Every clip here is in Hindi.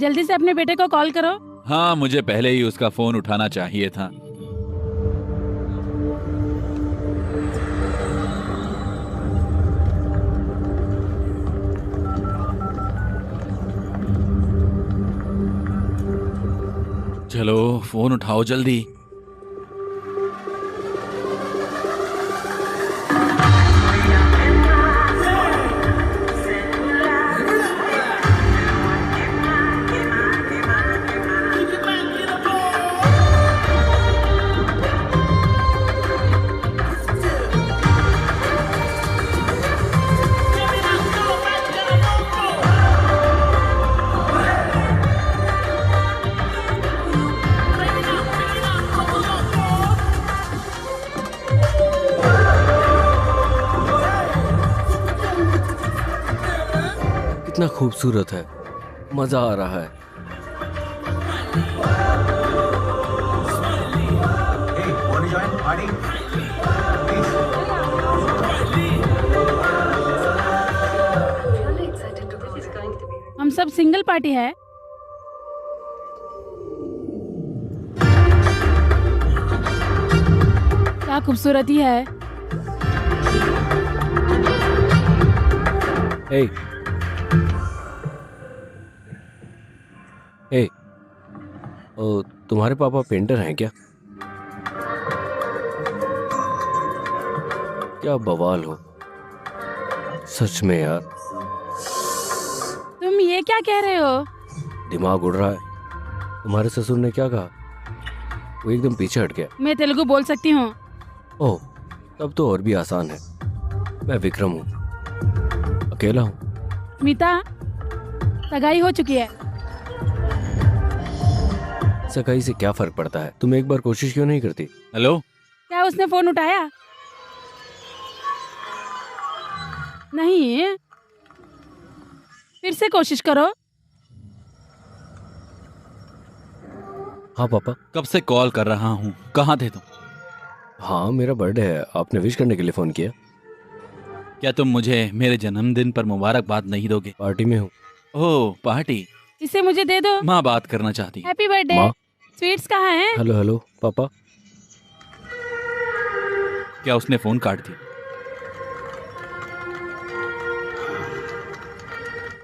जल्दी से अपने बेटे को कॉल करो। हाँ, मुझे पहले ही उसका फोन उठाना चाहिए था। चलो फोन उठाओ जल्दी। कितना खूबसूरत है, मजा आ रहा है। हम सब सिंगल पार्टी है। क्या खूबसूरती है। ए, ए, तुम्हारे पापा पेंटर हैं क्या? क्या बवाल हो सच में यार। तुम ये क्या कह रहे हो? दिमाग उड़ रहा है। तुम्हारे ससुर ने क्या कहा? वो एकदम पीछे हट गया। मैं तेलुगु बोल सकती हूँ। ओह, तब तो और भी आसान है। मैं विक्रम हूँ, अकेला हूँ। स्मिता, सगाई हो चुकी है। सगाई से क्या फर्क पड़ता है? तुम एक बार कोशिश क्यों नहीं करती? हेलो, क्या उसने फोन उठाया? नहीं, फिर से कोशिश करो। हाँ पापा। कब से कॉल कर रहा हूँ, कहाँ थे तुम? हाँ, मेरा बर्थडे है, आपने विश करने के लिए फोन किया। क्या तुम मुझे मेरे जन्मदिन पर मुबारकबाद नहीं दोगे? पार्टी में हूँ। ओह, पार्टी। इसे मुझे दे दो। माँ बात करना चाहती है। Happy birthday. माँ? स्वीट्स कहाँ हैं? हेलो हेलो पापा। क्या उसने फोन काट दिया?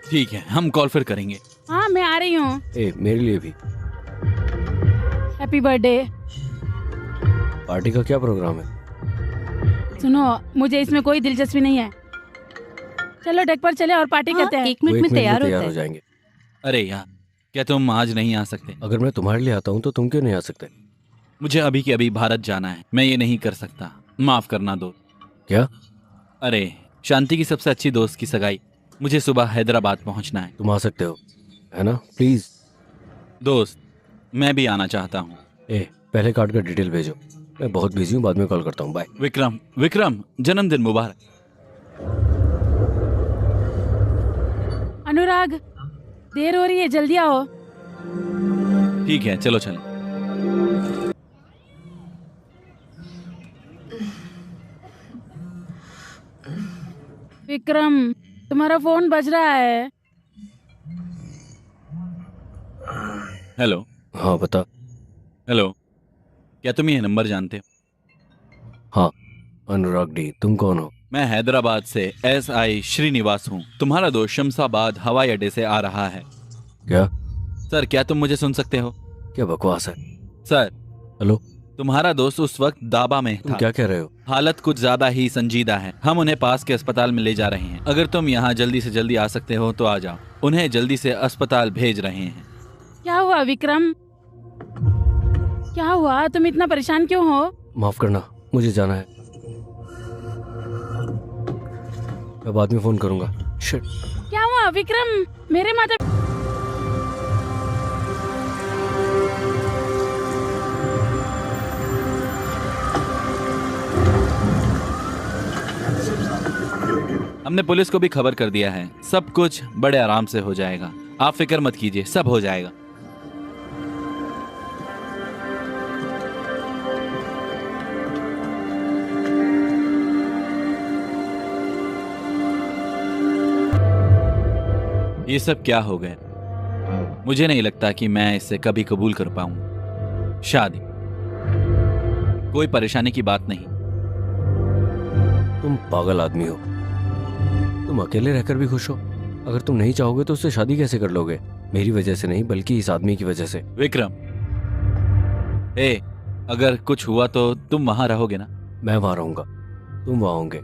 ठीक है, हम कॉल फिर करेंगे। हाँ, मैं आ रही हूँ। ए, मेरे लिए भी। Happy birthday. पार्टी का क्या प्रोग्राम है? सुनो, मुझे इसमें कोई दिलचस्पी नहीं है। चलो डेक पर चले और पार्टी करते हैं। 1 मिनट में तैयार होता हो है। जाएंगे। अरे यार, क्या तुम आज नहीं आ सकते? अगर मैं तुम्हारे लिए आता हूँ तो तुम क्यों नहीं आ सकते? मुझे अभी के अभी भारत जाना है, मैं ये नहीं कर सकता, माफ करना दो। क्या? अरे, शांति की सबसे अच्छी दोस्त की सगाई, मुझे सुबह हैदराबाद पहुंचना है। तुम आ सकते हो, है ना? प्लीज। दोस्त, मैं भी आना चाहता हूँ। ए, पहले कार्ड का डिटेल भेजो। मैं बहुत बिजी हूँ, बाद में कॉल करता हूँ। बाय। विक्रम, विक्रम, जन्मदिन मुबारक। अनुराग, देर हो रही है, जल्दी आओ। ठीक है, चलो चलो। विक्रम, तुम्हारा फोन बज रहा है। हेलो। हाँ बता। हेलो, क्या तुम ये नंबर जानते हो? हाँ, अनुराग डी। तुम कौन हो? मैं हैदराबाद से SI श्रीनिवास हूँ। तुम्हारा दोस्त शमशाबाद हवाई अड्डे से आ रहा है। क्या? सर, क्या तुम मुझे सुन सकते हो? क्या बकवास है? Sir, hello. तुम्हारा दोस्त उस वक्त दाबा में तुम था। क्या कह रहे हो? हालत कुछ ज्यादा ही संजीदा है। हम उन्हें पास के अस्पताल में ले जा रहे हैं। अगर तुम यहाँ जल्दी से जल्दी आ सकते हो तो आ जाओ। उन्हें जल्दी से अस्पताल भेज रहे हैं। क्या हुआ विक्रम? क्या हुआ? तुम इतना परेशान क्यों हो? माफ करना, मुझे जाना है। मैं बाद में फोन करूंगा। शिट। क्या हुआ विक्रम? मेरे माता। हमने पुलिस को भी खबर कर दिया है। सब कुछ बड़े आराम से हो जाएगा, आप फिक्र मत कीजिए, सब हो जाएगा। ये सब क्या हो गया? मुझे नहीं लगता कि मैं इसे कभी कबूल कर पाऊंगा। शादी कोई परेशानी की बात नहीं। तुम पागल आदमी हो। तुम अकेले रहकर भी खुश हो। अगर तुम नहीं चाहोगे तो उससे शादी कैसे कर लोगे? मेरी वजह से नहीं, बल्कि इस आदमी की वजह से। विक्रम, अगर कुछ हुआ तो तुम वहां रहोगे ना? मैं वहां रहूंगा, तुम वहां होंगे।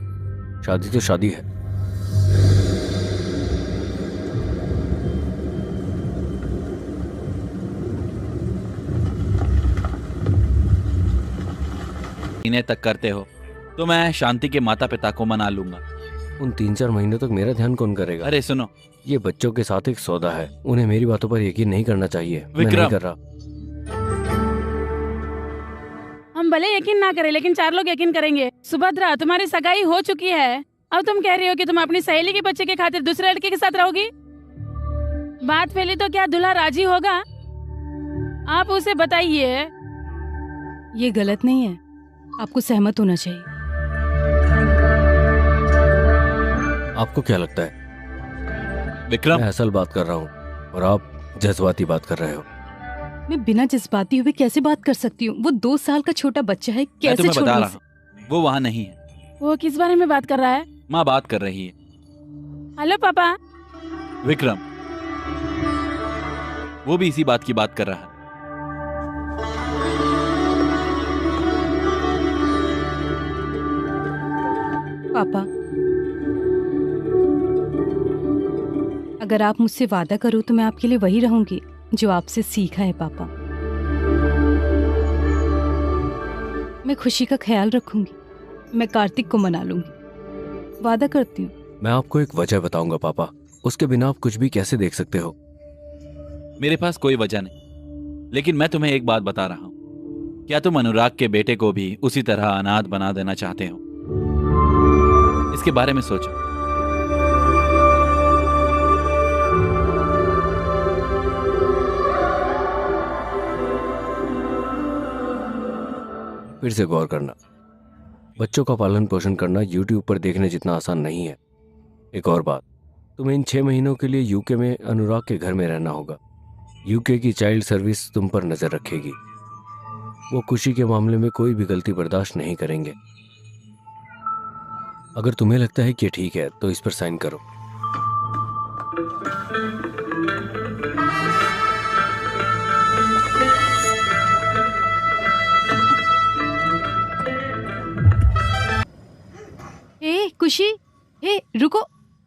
शादी तो शादी है। महीने तक करते हो तो मैं शांति के माता पिता को मना लूंगा। उन 3-4 महीनों तक मेरा ध्यान कौन करेगा? अरे सुनो, ये बच्चों के साथ एक सौदा है। उन्हें मेरी बातों पर यकीन नहीं करना चाहिए। मैं विक्रम। नहीं कर रहा। हम भले यकीन ना करें, लेकिन 4 लोग यकीन करेंगे। सुभद्रा, तुम्हारी सगाई हो चुकी है। अब तुम कह रही हो कि तुम अपनी सहेली के बच्चे के खातिर दूसरे लड़के के साथ रहोगी। बात फैली तो क्या दूल्हा राजी होगा? आप उसे बताइए। ये गलत नहीं है, आपको सहमत होना चाहिए। आपको क्या लगता है? विक्रम, मैं असल बात कर रहा हूँ और आप जज्बाती बात कर रहे हो। मैं बिना जज्बाती हुए कैसे बात कर सकती हूँ? वो 2 साल का छोटा बच्चा है, मैं कैसे तुम्हें छोड़ूं बता रहा उसे? हूँ, वो वहां नहीं है। वो किस बारे में बात कर रहा है? माँ बात कर रही है। हेलो पापा। विक्रम, वो भी इसी बात की बात कर रहा है। पापा, अगर आप मुझसे वादा करो तो मैं आपके लिए वही रहूंगी जो आपसे सीखा है। पापा, मैं खुशी का ख्याल रखूंगी। मैं कार्तिक को मना लूंगी, वादा करती हूँ। मैं आपको एक वजह बताऊंगा पापा। उसके बिना आप कुछ भी कैसे देख सकते हो? मेरे पास कोई वजह नहीं, लेकिन मैं तुम्हें एक बात बता रहा हूं। क्या तुम अनुराग के बेटे को भी उसी तरह अनाथ बना देना चाहते हो? इसके बारे में सोचो। फिर से गौर करना, बच्चों का पालन पोषण करना YouTube पर देखने जितना आसान नहीं है। एक और बात, तुम्हें इन 6 महीनों के लिए यूके में अनुराग के घर में रहना होगा। यूके की चाइल्ड सर्विस तुम पर नजर रखेगी। वो खुशी के मामले में कोई भी गलती बर्दाश्त नहीं करेंगे। अगर तुम्हें लगता है कि ये ठीक है तो इस पर साइन करो। खुशी, रुको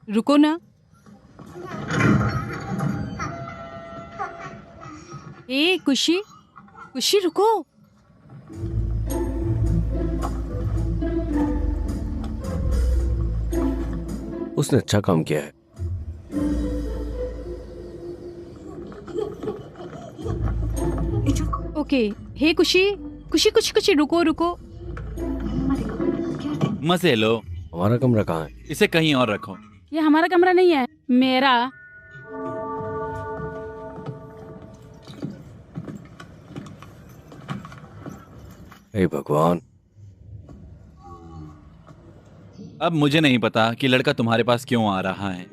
रुको ना। खुशी, खुशी रुको। उसने अच्छा काम किया है। ओके। खुशी, खुशी खुशी खुशी, रुको रुको। मजे लो। हमारा कमरा कहाँ है? इसे कहीं और रखो। ये हमारा कमरा नहीं है, मेरा। हे भगवान। अब मुझे नहीं पता कि लड़का तुम्हारे पास क्यों आ रहा है।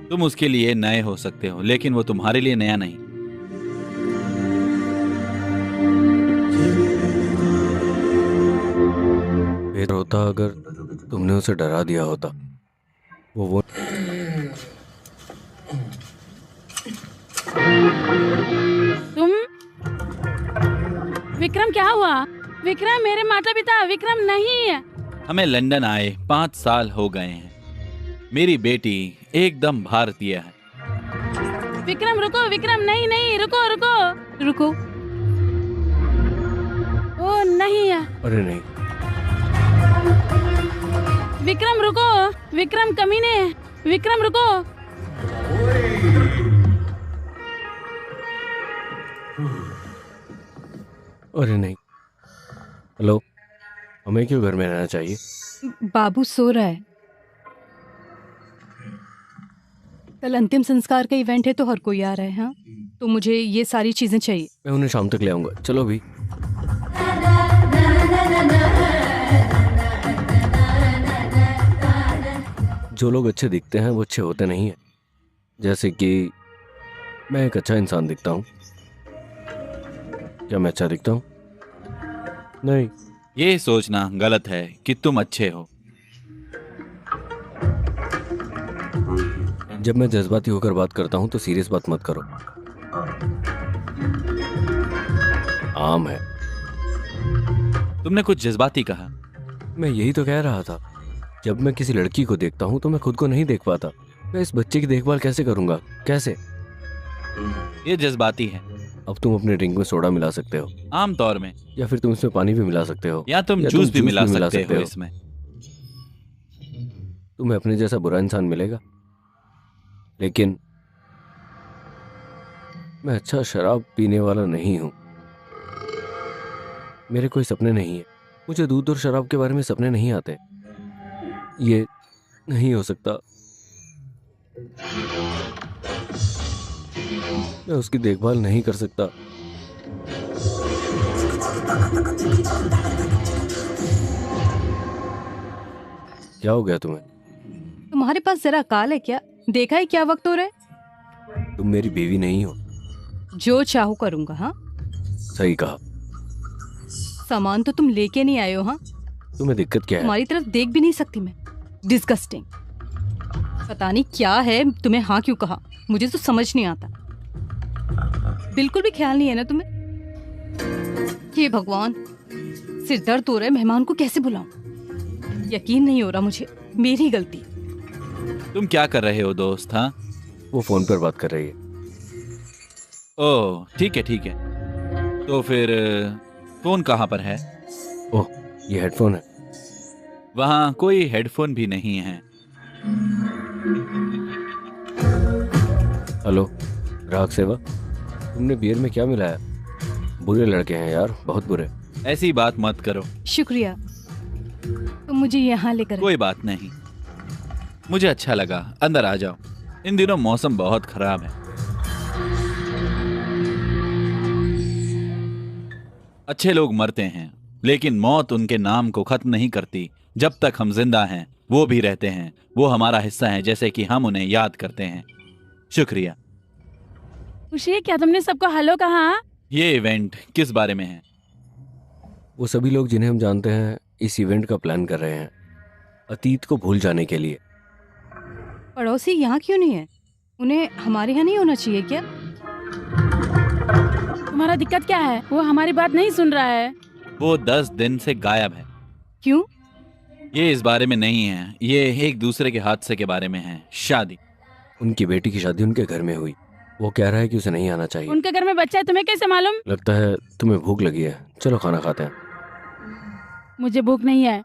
तुम उसके लिए नए हो सकते हो, लेकिन वो तुम्हारे लिए नया नहीं। बेहतर होता अगर तुमने उसे डरा दिया होता। वो तुम? विक्रम, क्या हुआ? विक्रम, मेरे माता पिता। विक्रम नहीं है। हमें लंदन आए 5 साल हो गए हैं। मेरी बेटी एकदम भारतीय है। विक्रम रुको। विक्रम, नहीं नहीं, रुको रुको रुको। ओ नहीं है। अरे नहीं। विक्रम रुको। विक्रम कमीने। विक्रम रुको। अरे नहीं। हेलो, हमें क्यों घर में रहना चाहिए? बाबू सो रहा है। कल अंतिम संस्कार का इवेंट है तो हर कोई आ रहा है। हाँ, तो मुझे ये सारी चीजें चाहिए। मैं उन्हें शाम तक ले आऊंगा। चलो भी। जो लोग अच्छे दिखते हैं वो अच्छे होते नहीं हैं। जैसे कि मैं एक अच्छा इंसान दिखता हूँ? क्या मैं अच्छा दिखता हूँ? नहीं। ये सोचना गलत है कि तुम अच्छे हो। जब मैं जज्बाती होकर बात करता हूँ तो सीरियस बात मत करो। आम है। तुमने कुछ जज्बाती कहा। मैं यही तो कह रहा था। जब मैं किसी लड़की को देखता हूँ तो मैं खुद को नहीं देख पाता। मैं इस बच्चे की देखभाल कैसे करूंगा? कैसे? ये जज्बाती है। अब तुम अपने ड्रिंक में सोडा मिला सकते हो, आम तौर में। या फिर तुम इसमें पानी भी मिला सकते हो, या तुम जूस भी मिला सकते हो इसमें। तुम्हें अपने जैसा बुरा इंसान मिलेगा, लेकिन मैं अच्छा शराब पीने वाला नहीं हूं। मेरे कोई सपने नहीं है। मुझे दूध और शराब के बारे में सपने नहीं आते। ये नहीं हो सकता। मैं उसकी देखभाल नहीं कर सकता। क्या हो गया तुम्हें? तुम्हारे पास जरा अकाल है क्या? देखा है क्या वक्त हो रहा है? तुम मेरी बीवी नहीं हो। जो चाहूँ करूंगा। हाँ, सही कहा। सामान तो तुम लेके नहीं आए हो। हाँ, तुम्हें दिक्कत क्या है? तुम्हारी तरफ देख भी नहीं सकती मैं। डिस्गस्टिंग। पता नहीं क्या है, तुम्हें हाँ क्यों कहा मुझे तो समझ नहीं आता। बिल्कुल भी ख्याल नहीं है ना तुम्हें? हे भगवान, सिर दर्द हो रहा है। मेहमान को कैसे बुलाऊं? यकीन नहीं हो रहा मुझे। मेरी गलती। तुम क्या कर रहे हो दोस्त? हाँ, वो फोन पर बात कर रही है। ओह ठीक है ठीक है। तो फिर फोन कहाँ पर है? ओह, ये हेडफोन है। वहाँ कोई हेडफोन भी नहीं है। हेलो, ग्राहक सेवा। तुमने बियर में क्या मिलाया? बुरे लड़के हैं यार, बहुत बुरे। ऐसी बात मत करो। शुक्रिया, तुम मुझे यहाँ लेकर आए। कोई बात नहीं, मुझे अच्छा लगा। अंदर आ जाओ। इन दिनों मौसम बहुत खराब है। अच्छे लोग मरते हैं, लेकिन मौत उनके नाम को खत्म नहीं करती। जब तक हम जिंदा हैं वो भी रहते हैं। वो हमारा हिस्सा हैं, जैसे कि हम उन्हें याद करते हैं। शुक्रिया। खुशी, क्या तुमने सबको हेलो कहा? ये इवेंट किस बारे में है? वो सभी लोग जिन्हें हम जानते हैं इस इवेंट का प्लान कर रहे हैं, अतीत को भूल जाने के लिए। पड़ोसी यहाँ क्यों नहीं है? उन्हें हमारे यहाँ नहीं होना चाहिए क्या? तुम्हारा दिक्कत क्या है? वो हमारी बात नहीं सुन रहा है। वो 10 दिन से गायब है। क्यों? ये इस बारे में नहीं है, ये एक दूसरे के हादसे के बारे में है। शादी। उनकी बेटी की शादी उनके घर में हुई। वो कह रहा है कि उसे नहीं आना चाहिए। उनके घर में बच्चा है, तुम्हें कैसे मालूम? लगता है तुम्हें भूख लगी है। चलो खाना खाते हैं। मुझे भूख नहीं है।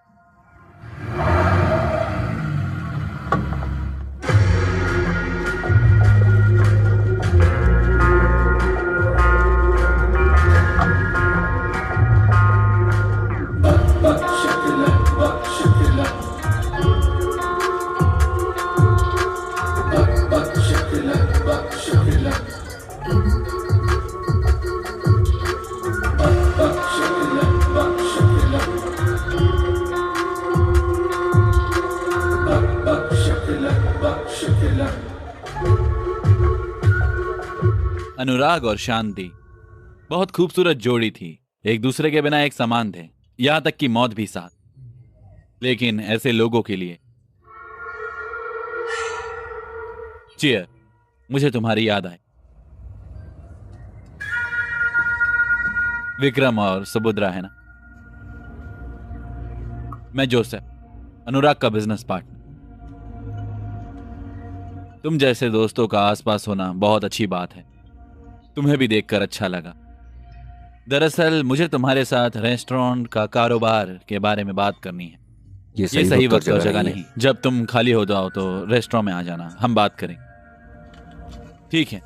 अनुराग और शांति बहुत खूबसूरत जोड़ी थी। एक दूसरे के बिना एक समान थे, यहां तक कि मौत भी साथ। लेकिन ऐसे लोगों के लिए चीयर। मुझे तुम्हारी याद आई। विक्रम और सुभद्रा है ना? मैं जोसेफ, अनुराग का बिजनेस पार्टनर। तुम जैसे दोस्तों का आसपास होना बहुत अच्छी बात है। तुम्हें भी देखकर अच्छा लगा। दरअसल मुझे तुम्हारे साथ रेस्टोरेंट का कारोबार के बारे में बात करनी है। ये सही वक्त और जगह नहीं। जब तुम खाली हो जाओ तो रेस्टोरेंट में आ जाना, हम बात करें। ठीक है,